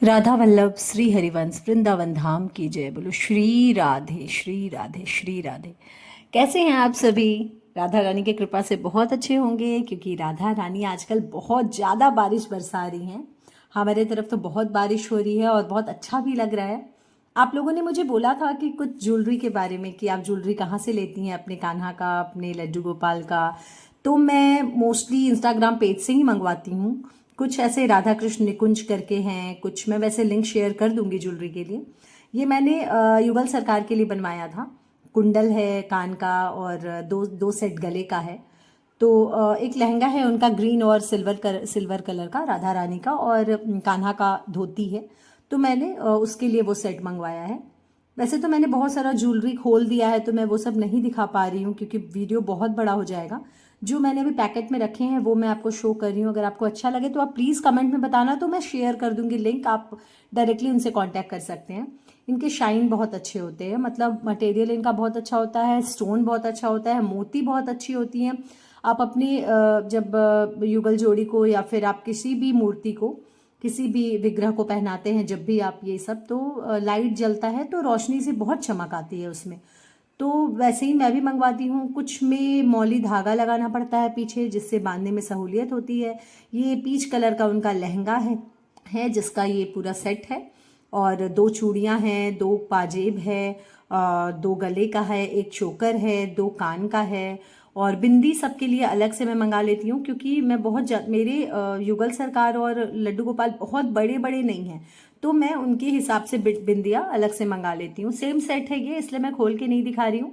राधा वल्लभ श्री हरिवंश वृंदावन धाम की जय। बोलो श्री राधे श्री राधे श्री राधे। कैसे हैं आप सभी? राधा रानी की कृपा से बहुत अच्छे होंगे, क्योंकि राधा रानी आजकल बहुत ज़्यादा बारिश बरसा रही हैं। हमारे तरफ तो बहुत बारिश हो रही है और बहुत अच्छा भी लग रहा है। आप लोगों ने मुझे बोला था कि कुछ ज्वेलरी के बारे में, कि आप ज्वेलरी कहाँ से लेती हैं, अपने कान्हा का, अपने लड्डू गोपाल का। तो मैं मोस्टली इंस्टाग्राम पेज से ही मंगवाती हूँ। कुछ ऐसे राधा कृष्ण निकुंज करके हैं, कुछ मैं वैसे लिंक शेयर कर दूंगी ज्वेलरी के लिए। ये मैंने युगल सरकार के लिए बनवाया था। कुंडल है कान का और दो दो सेट गले का है। तो एक लहंगा है उनका ग्रीन और सिल्वर कलर का, राधा रानी का, और कान्हा का धोती है। तो मैंने उसके लिए वो सेट मंगवाया है। वैसे तो मैंने बहुत सारा ज्वेलरी खोल दिया है, तो मैं वो सब नहीं दिखा पा रही हूँ क्योंकि वीडियो बहुत बड़ा हो जाएगा। जो मैंने अभी पैकेट में रखे हैं वो मैं आपको शो कर रही हूँ। अगर आपको अच्छा लगे तो आप प्लीज़ कमेंट में बताना, तो मैं शेयर कर दूंगी लिंक, आप डायरेक्टली उनसे कांटेक्ट कर सकते हैं। इनके शाइन बहुत अच्छे होते हैं, मतलब मटेरियल इनका बहुत अच्छा होता है, स्टोन बहुत अच्छा होता है, मोती बहुत अच्छी होती हैं। आप अपनी जब युगल जोड़ी को या फिर आप किसी भी मूर्ति को, किसी भी विग्रह को पहनाते हैं, जब भी आप ये सब, तो लाइट जलता है तो रोशनी से बहुत चमक आती है उसमें। तो वैसे ही मैं भी मंगवाती हूँ। कुछ में मौली धागा लगाना पड़ता है पीछे, जिससे बांधने में सहूलियत होती है। ये पीच कलर का उनका लहंगा है जिसका ये पूरा सेट है। और दो चूड़ियाँ हैं, दो पाजेब है, दो गले का है, एक चोकर है, दो कान का है। और बिंदी सबके लिए अलग से मैं मंगा लेती हूँ, क्योंकि मैं मेरे युगल सरकार और लड्डू गोपाल बहुत बड़े बड़े नहीं हैं। तो मैं उनके हिसाब से बिंदियाँ अलग से मंगा लेती हूँ। सेम सेट है ये, इसलिए मैं खोल के नहीं दिखा रही हूँ।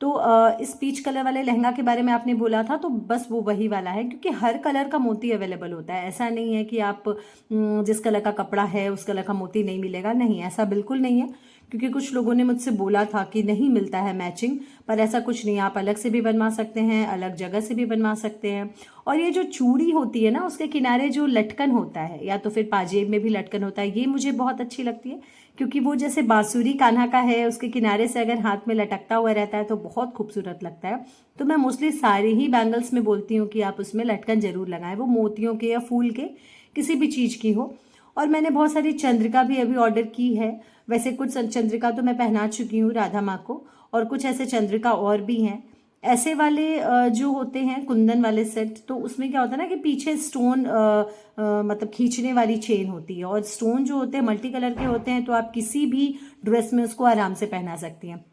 तो इस पीच कलर वाले लहंगा के बारे में आपने बोला था, तो बस वो वही वाला है, क्योंकि हर कलर का मोती अवेलेबल होता है। ऐसा नहीं है कि आप जिस कलर का कपड़ा है उस कलर का मोती नहीं मिलेगा, नहीं, ऐसा बिल्कुल नहीं है। क्योंकि कुछ लोगों ने मुझसे बोला था कि नहीं मिलता है मैचिंग, पर ऐसा कुछ नहीं। आप अलग से भी बनवा सकते हैं, अलग जगह से भी बनवा सकते हैं। और ये जो चूड़ी होती है ना, उसके किनारे जो लटकन होता है, या तो फिर पाजेब में भी लटकन होता है, ये मुझे बहुत अच्छी लगती है। क्योंकि वो जैसे बांसुरी कान्हा का है, उसके किनारे से अगर हाथ में लटकता हुआ रहता है तो बहुत खूबसूरत लगता है। तो मैं मोस्टली सारी ही बैंगल्स में बोलती हूँ कि आप उसमें लटकन जरूर लगाएं, वो मोतियों के या फूल के, किसी भी चीज़ की हो। और मैंने बहुत सारी चंद्रिका भी अभी ऑर्डर की है। वैसे कुछ चंद्रिका तो मैं पहना चुकी हूँ राधा माँ को, और कुछ ऐसे चंद्रिका और भी हैं। ऐसे वाले जो होते हैं कुंदन वाले सेट, तो उसमें क्या होता है ना कि पीछे स्टोन मतलब खींचने वाली चेन होती है, और स्टोन जो होते हैं मल्टी कलर के होते हैं, तो आप किसी भी ड्रेस में उसको आराम से पहना सकती हैं।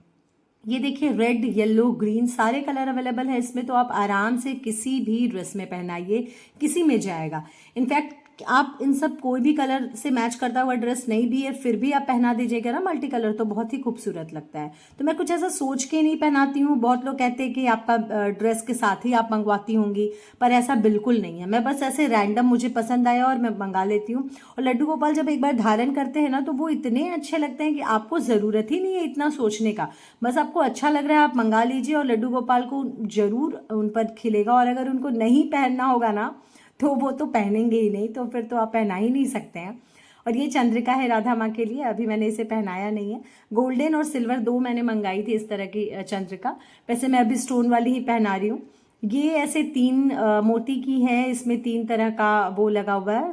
ये देखिए, रेड येलो ग्रीन सारे कलर अवेलेबल है इसमें, तो आप आराम से किसी भी ड्रेस में पहनाइए, किसी में जाएगा। इनफैक्ट आप इन सब कोई भी कलर से मैच करता हुआ ड्रेस नहीं भी है, फिर भी आप पहना दीजिएगा ना मल्टी कलर, तो बहुत ही खूबसूरत लगता है। तो मैं कुछ ऐसा सोच के नहीं पहनाती हूँ। बहुत लोग कहते हैं कि आपका ड्रेस के साथ ही आप मंगवाती होंगी, पर ऐसा बिल्कुल नहीं है। मैं बस ऐसे रैंडम मुझे पसंद आया और मैं मंगा लेती हूँ। और लड्डू गोपाल जब एक बार धारण करते हैं ना, तो वो इतने अच्छे लगते हैं कि आपको ज़रूरत ही नहीं है इतना सोचने का। बस आपको अच्छा लग रहा है, आप मंगा लीजिए, और लड्डू गोपाल को जरूर उन पर खिलेगा। और अगर उनको नहीं पहनना होगा ना, तो वो तो पहनेंगे ही नहीं, तो फिर तो आप पहना ही नहीं सकते हैं। और ये चंद्रिका है राधा माँ के लिए, अभी मैंने इसे पहनाया नहीं है। गोल्डन और सिल्वर दो मैंने मंगाई थी इस तरह की चंद्रिका। वैसे मैं अभी स्टोन वाली ही पहना रही हूँ। ये ऐसे तीन मोती की है, इसमें तीन तरह का वो लगा हुआ है,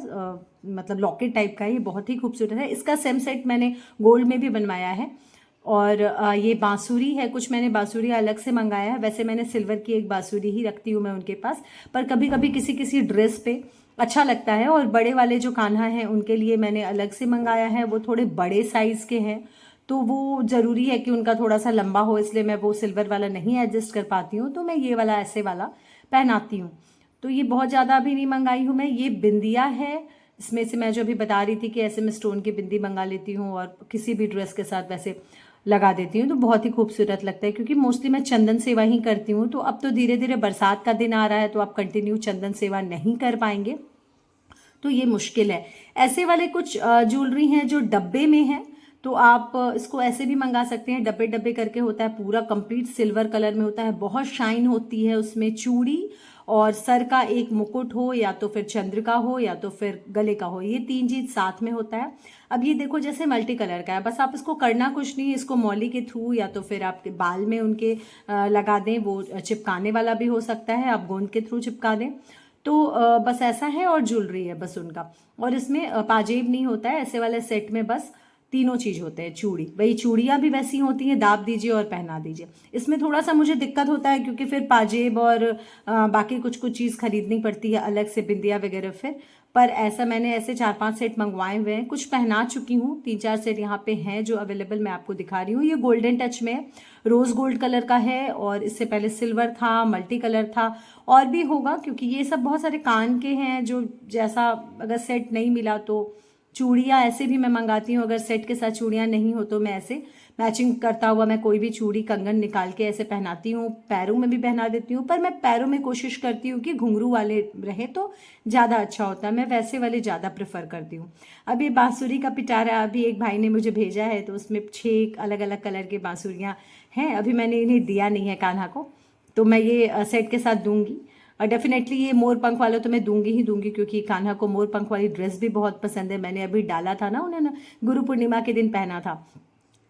मतलब लॉकेट टाइप का। ये बहुत ही खूबसूरत है। इसका सेम सेट मैंने गोल्ड में भी बनवाया है। और ये बांसुरी है, कुछ मैंने बांसुरी अलग से मंगाया है। वैसे मैंने सिल्वर की एक बांसुरी ही रखती हूँ मैं उनके पास, पर कभी कभी किसी किसी ड्रेस पे अच्छा लगता है। और बड़े वाले जो कान्हा हैं उनके लिए मैंने अलग से मंगाया है, वो थोड़े बड़े साइज के हैं, तो वो ज़रूरी है कि उनका थोड़ा सा लंबा हो, इसलिए मैं वो सिल्वर वाला नहीं एडजस्ट कर पाती हूँ, तो मैं ये वाला ऐसे वाला पहनाती हूँ। तो ये बहुत ज़्यादा अभी नहीं मंगाई हूँ मैं। ये बिंदिया है, इसमें से मैं जो अभी बता रही थी कि ऐसे मैं स्टोन की बिंदी मंगा लेती हूँ और किसी भी ड्रेस के साथ वैसे लगा देती हूँ, तो बहुत ही खूबसूरत लगता है। क्योंकि मोस्टली मैं चंदन सेवा ही करती हूँ, तो अब तो धीरे धीरे बरसात का दिन आ रहा है, तो आप कंटिन्यू चंदन सेवा नहीं कर पाएंगे, तो ये मुश्किल है। ऐसे वाले कुछ ज्वेलरी हैं जो डब्बे में है, तो आप इसको ऐसे भी मंगा सकते हैं। डब्बे डब्बे करके होता है, पूरा कंप्लीट सिल्वर कलर में होता है, बहुत शाइन होती है उसमें। चूड़ी और सर का एक मुकुट हो, या तो फिर चंद्रिका हो, या तो फिर गले का हो, ये तीन चीज साथ में होता है। अब ये देखो, जैसे मल्टी कलर का है, बस आप इसको करना कुछ नहीं, इसको मौली के थ्रू या तो फिर आपके बाल में उनके लगा दें, वो चिपकाने वाला भी हो सकता है, आप गोंद के थ्रू चिपका दें। तो बस ऐसा है, और ज्वेलरी है बस उनका। और इसमें पाजेब नहीं होता है, ऐसे वाले सेट में बस तीनों चीज होते हैं। चूड़ी, वही चूड़ियाँ भी वैसी होती हैं, दाब दीजिए और पहना दीजिए। इसमें थोड़ा सा मुझे दिक्कत होता है क्योंकि फिर पाजेब और बाकी कुछ कुछ चीज़ खरीदनी पड़ती है अलग से, बिंदिया वगैरह फिर। पर ऐसा मैंने ऐसे 4-5 सेट मंगवाए हुए हैं, कुछ पहना चुकी हूँ, 3-4 सेट यहाँ पे हैं जो अवेलेबल मैं आपको दिखा रही हूँ। ये गोल्डन टच में है, रोज़ गोल्ड कलर का है, और इससे पहले सिल्वर था, मल्टी कलर था, और भी होगा क्योंकि ये सब बहुत सारे कान के हैं जो जैसा अगर सेट नहीं मिला तो चूड़ियाँ ऐसे भी मैं मंगाती हूँ, अगर सेट के साथ चूड़ियाँ नहीं हो तो मैं ऐसे मैचिंग करता हुआ मैं कोई भी चूड़ी कंगन निकाल के ऐसे पहनाती हूँ, पैरों में भी पहना देती हूँ। पर मैं पैरों में कोशिश करती हूँ कि घुंघरू वाले रहे तो ज़्यादा अच्छा होता है, मैं वैसे वाले ज़्यादा प्रेफर करती हूँ। अभी बांसुरी का पिटारा अभी एक भाई ने मुझे भेजा है, तो उसमें 6 अलग अलग कलर की बांसुरियाँ हैं। अभी मैंने इन्हें दिया नहीं है कान्हा को, तो मैं ये सेट के साथ दूंगी। और डेफिनेटली ये मोर पंख वाला तो मैं दूंगी ही दूंगी, क्योंकि कान्हा को मोर पंख वाली ड्रेस भी बहुत पसंद है। मैंने अभी डाला था ना, उन्होंने गुरु पूर्णिमा के दिन पहना था,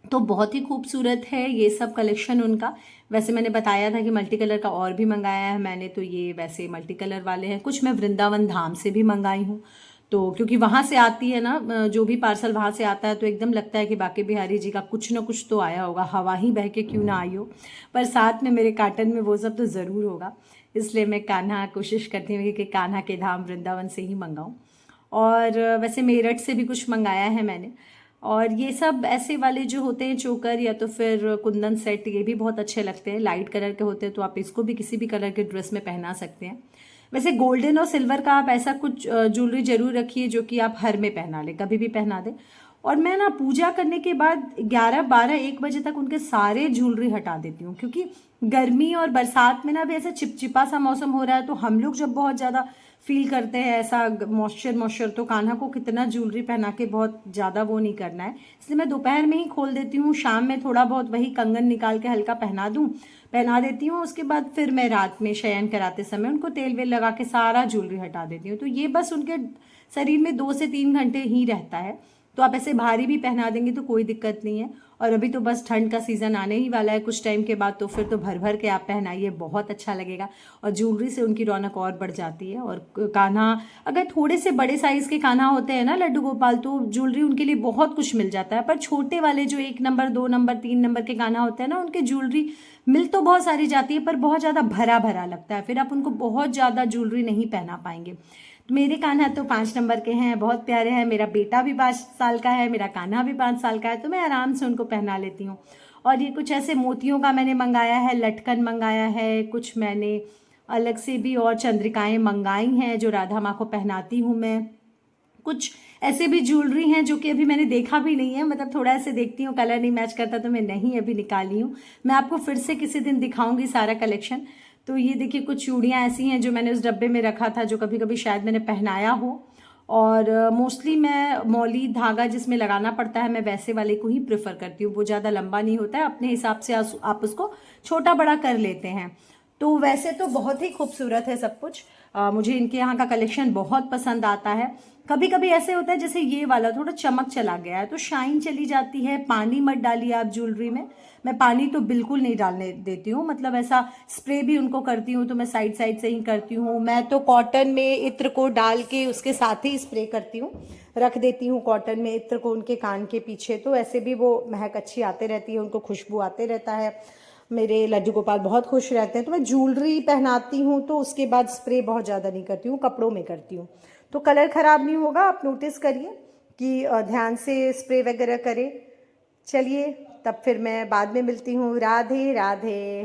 तो बहुत ही खूबसूरत है ये सब कलेक्शन उनका। वैसे मैंने बताया था कि मल्टी कलर का और भी मंगाया है मैंने, तो ये वैसे मल्टी कलर वाले हैं। कुछ मैं वृंदावन धाम से भी मंगाई हूँ, तो क्योंकि वहाँ से आती है ना, जो भी पार्सल वहाँ से आता है, तो एकदम लगता है कि बाके बिहारी जी का कुछ ना कुछ तो आया होगा, हवा ही बह के क्यों ना आई हो। पर साथ में मेरे कार्टन में वो सब तो ज़रूर होगा, इसलिए मैं कान्हा कोशिश करती हूँ कि कान्हा के धाम वृंदावन से ही मंगाऊँ। और वैसे मेरठ से भी कुछ मंगाया है मैंने। और ये सब ऐसे वाले जो होते हैं चोकर या तो फिर कुंदन सेट, ये भी बहुत अच्छे लगते हैं, लाइट कलर के होते हैं, तो आप इसको भी किसी भी कलर के ड्रेस में पहना सकते हैं। वैसे गोल्डन और सिल्वर का आप ऐसा कुछ ज्वेलरी जरूर रखिए जो कि आप हर में पहना लें, कभी भी पहना दें। और मैं ना पूजा करने के बाद 11, 12, 1 बजे तक उनके सारे ज्वेलरी हटा देती हूँ, क्योंकि गर्मी और बरसात में ना भी ऐसा चिपचिपा सा मौसम हो रहा है, तो हम लोग जब बहुत ज़्यादा फील करते हैं ऐसा मॉइस्चर मॉइस्चर, तो कान्हा को कितना ज्वेलरी पहना के बहुत ज़्यादा वो नहीं करना है, इसलिए मैं दोपहर में ही खोल देती हूँ। शाम में थोड़ा बहुत वही कंगन निकाल के हल्का पहना देती हूँ। उसके बाद फिर मैं रात में शयन कराते समय उनको तेल वेल लगा के सारा ज्वेलरी हटा देती हूँ, तो ये बस उनके शरीर में 2 से 3 घंटे ही रहता है। तो आप ऐसे भारी भी पहना देंगे तो कोई दिक्कत नहीं है। और अभी तो बस ठंड का सीज़न आने ही वाला है कुछ टाइम के बाद, तो फिर तो भर भर के आप पहनाइए, बहुत अच्छा लगेगा। और ज्वेलरी से उनकी रौनक और बढ़ जाती है। और कान्हा, अगर थोड़े से बड़े साइज़ के कान्हा होते हैं ना लड्डू गोपाल, तो ज्वेलरी उनके लिए बहुत कुछ मिल जाता है। पर छोटे वाले जो 1 नंबर, 2 नंबर, 3 नंबर के कान्हा होते हैं ना, उनके ज्वेलरी मिल तो बहुत सारी जाती है पर बहुत ज़्यादा भरा भरा लगता है, फिर आप उनको बहुत ज़्यादा ज्वेलरी नहीं पहना पाएंगे। मेरे कान्हा तो 5 नंबर के हैं, बहुत प्यारे हैं। मेरा बेटा भी 5 साल का है, मेरा कान्हा भी 5 साल का है, तो मैं आराम से उनको पहना लेती हूँ। और ये कुछ ऐसे मोतियों का मैंने मंगाया है, लटकन मंगाया है, कुछ मैंने अलग से भी और चंद्रिकाएं मंगाई हैं जो राधा माँ को पहनाती हूँ मैं। कुछ ऐसे भी ज्वेलरी हैं जो कि अभी मैंने देखा भी नहीं है, मतलब थोड़ा ऐसे देखती हूँ, कलर नहीं मैच करता तो मैं नहीं अभी निकाली हूँ। मैं आपको फिर से किसी दिन दिखाऊंगी सारा कलेक्शन। तो ये देखिए कुछ चूड़ियाँ ऐसी हैं जो मैंने उस डब्बे में रखा था, जो कभी कभी शायद मैंने पहनाया हो। और मोस्टली मैं मौली धागा जिसमें लगाना पड़ता है, मैं वैसे वाले को ही प्रेफर करती हूँ, वो ज़्यादा लंबा नहीं होता है, अपने हिसाब से आप उसको छोटा बड़ा कर लेते हैं। तो वैसे तो बहुत ही खूबसूरत है सब कुछ। मुझे इनके यहाँ का कलेक्शन बहुत पसंद आता है। कभी कभी ऐसे होता है जैसे ये वाला थोड़ा चमक चला गया है तो शाइन चली जाती है, पानी मत डालिए आप ज्वेलरी में। मैं पानी तो बिल्कुल नहीं डालने देती हूँ, मतलब ऐसा स्प्रे भी उनको करती हूँ तो मैं साइड साइड से ही करती हूँ। मैं तो कॉटन में इत्र को डाल के उसके साथ ही स्प्रे करती हूँ, रख देती हूँ कॉटन में इत्र को उनके कान के पीछे, तो ऐसे भी वो महक अच्छी आते रहती है, उनको खुशबू आते रहता है। मेरे लड्डू गोपाल बहुत खुश रहते हैं। तो मैं ज्वेलरी पहनाती हूँ तो उसके बाद स्प्रे बहुत ज़्यादा नहीं करती हूँ, कपड़ों में करती हूँ, तो कलर ख़राब नहीं होगा। आप नोटिस करिए कि ध्यान से स्प्रे वगैरह करें। चलिए तब फिर मैं बाद में मिलती हूँ। राधे राधे।